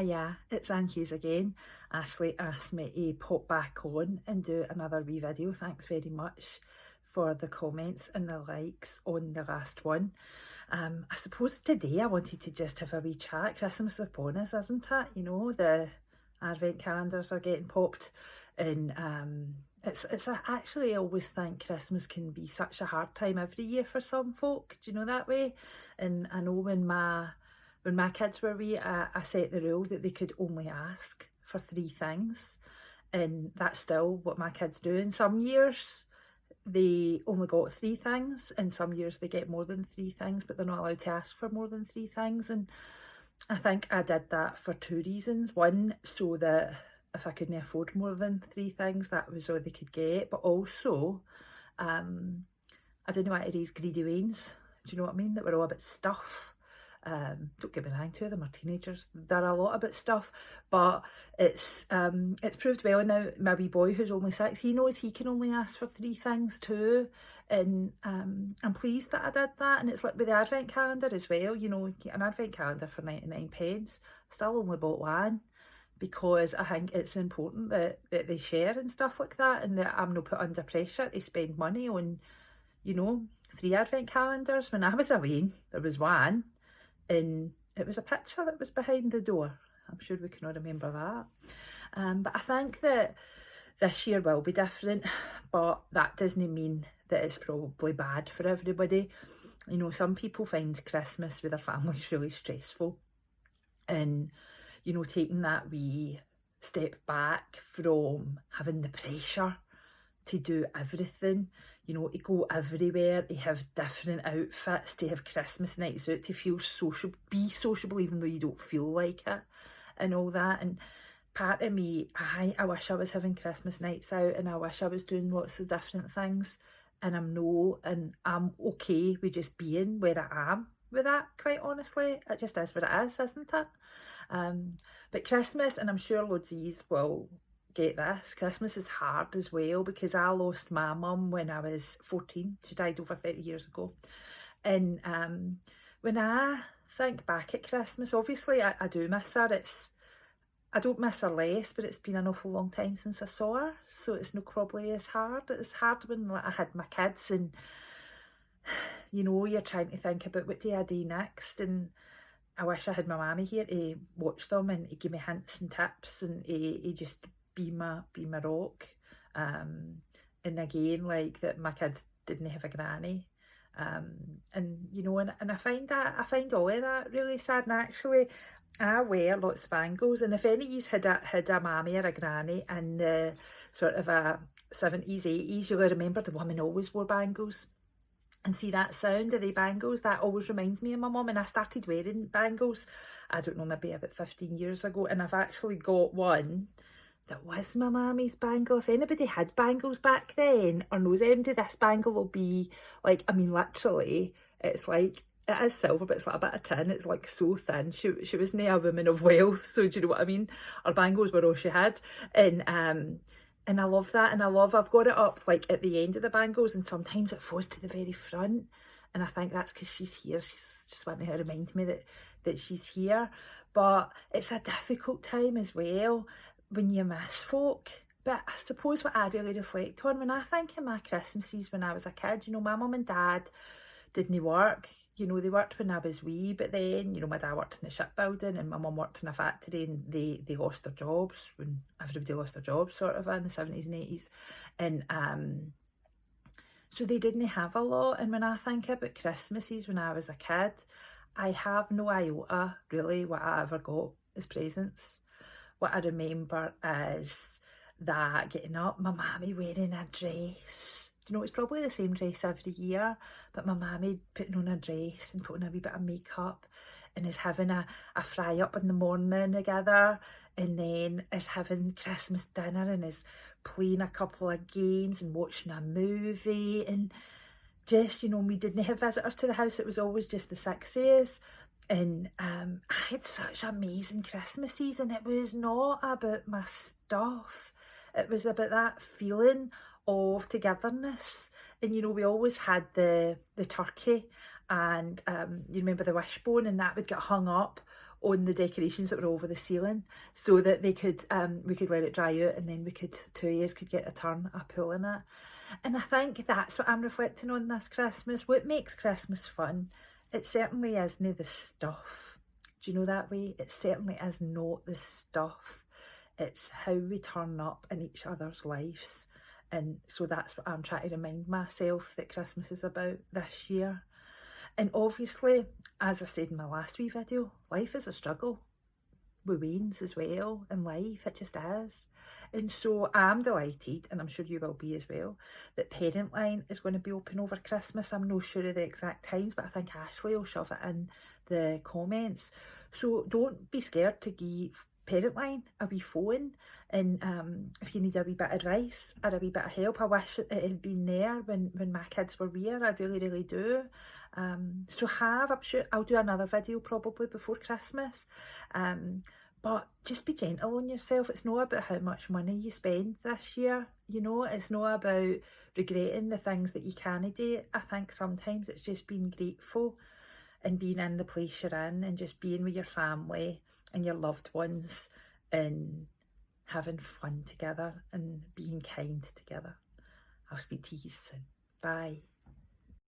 Yeah, it's Anne Hughes again. Ashley asked me to pop back on and do another wee video. Thanks very much for the comments and the likes on the last one. I suppose today I wanted to just have a wee chat. Christmas is upon us, isn't it? You know, the advent calendars are getting popped, and actually, I always think Christmas can be such a hard time every year for some folk. Do you know that way? And I know when my kids were wee, I set the rule that they could only ask for 3 things, and that's still what my kids do. In some years they only got 3 things, in some years they get more than 3 things, but they're not allowed to ask for more than 3 things. And I think I did that for 2 reasons. One, so that if I couldn't afford more than 3 things, that was all they could get. But also, I didn't want to raise greedy weans. Do you know what I mean? That were all about stuff. Don't get me wrong, 2 of them are teenagers. They're a lot about stuff, but it's proved well now. My wee boy, who's only 6, he knows he can only ask for 3 things too, and I'm pleased that I did that. And it's like with the advent calendar as well. You know, an advent calendar for 99p. Still only bought one, because I think it's important that they share and stuff like that, and that I'm not put under pressure to spend money on, you know, 3 advent calendars. When I was away, there was one, and it was a picture that was behind the door. I'm sure we can all remember that. But I think that this year will be different, but that doesn't mean that it's probably bad for everybody. You know, some people find Christmas with their families really stressful, and you know, taking that wee step back from having the pressure to do everything, you know, to go everywhere, to have different outfits, to have Christmas nights out, to feel social, be sociable even though you don't feel like it, and all that. And part of me, I wish I was having Christmas nights out, and I wish I was doing lots of different things, and I'm okay with just being where I am with that, quite honestly. It just is what it is, isn't it? But Christmas, and I'm sure loads of yous will get this, Christmas is hard as well, because I lost my mum when I was 14. She died over 30 years ago. And when I think back at Christmas, obviously I do miss her. I don't miss her less, but it's been an awful long time since I saw her, so it's not probably as hard. It's hard when I had my kids, and you know, you're trying to think about what do I do next, and I wish I had my mammy here to watch them and to give me hints and tips, and to just be my rock. And again, like that my kids didn't have a granny. And you know, and I find all of that really sad. And actually, I wear lots of bangles, and if any of you had a mammy or a granny in the sort of a 70s, 80s, you'll remember the woman always wore bangles. And see, that sound of the bangles, that always reminds me of my mum. And I started wearing bangles, I don't know, maybe about 15 years ago. And I've actually got one that was my mammy's bangle. If anybody had bangles back then or knows anybody, this bangle will be like, I mean, literally, it's like, it is silver, but it's like a bit of tin. It's like so thin. She wasn't a woman of wealth, so do you know what I mean? Her bangles were all she had. And I love that, and I've got it up like at the end of the bangles, and sometimes it falls to the very front, and I think that's because she's here. She's just wanting to remind me that she's here. But it's a difficult time as well when you miss folk. But I suppose what I really reflect on when I think of my Christmases when I was a kid, you know, my mum and dad didn't work. You know, they worked when I was wee, but then, you know, my dad worked in the shipbuilding and my mum worked in a factory, and they lost their jobs when everybody lost their jobs, sort of, in the 70s and 80s. And so they didn't have a lot. And when I think about Christmases when I was a kid, I have no iota, really, what I ever got as presents. What I remember is that getting up, my mammy wearing a dress. You know, it's probably the same dress every year, but my mammy putting on a dress and putting a wee bit of makeup, and is having a fry up in the morning together, and then is having Christmas dinner, and is playing a couple of games and watching a movie. And just, you know, we didn't have visitors to the house. It was always just the Sixies. And I had such amazing Christmases, and it was not about my stuff. It was about that feeling of togetherness. And you know, we always had the turkey, and you remember the wishbone, and that would get hung up on the decorations that were over the ceiling, so that they could we could let it dry out, and then we could, two of us could get a turn a pull in it. And I think that's what I'm reflecting on this Christmas. What makes Christmas fun? It certainly isn't the stuff. Do you know that way? It certainly is not the stuff. It's how we turn up in each other's lives. And so that's what I'm trying to remind myself that Christmas is about this year. And obviously, as I said in my last wee video, life is a struggle with weans as well in life. It just is. And so I'm delighted, and I'm sure you will be as well, that Parent Line is going to be open over Christmas. I'm not sure of the exact times, but I think Ashley will shove it in the comments. So don't be scared to give Parent Line a wee phone, and if you need a wee bit of advice or a wee bit of help. I wish it had been there when my kids were wee. I really do. So I'm sure I'll do another video probably before Christmas. But just be gentle on yourself. It's not about how much money you spend this year, you know. It's not about regretting the things that you can't do. I think sometimes it's just being grateful and being in the place you're in, and just being with your family and your loved ones, and having fun together and being kind together. I'll speak to you soon. Bye.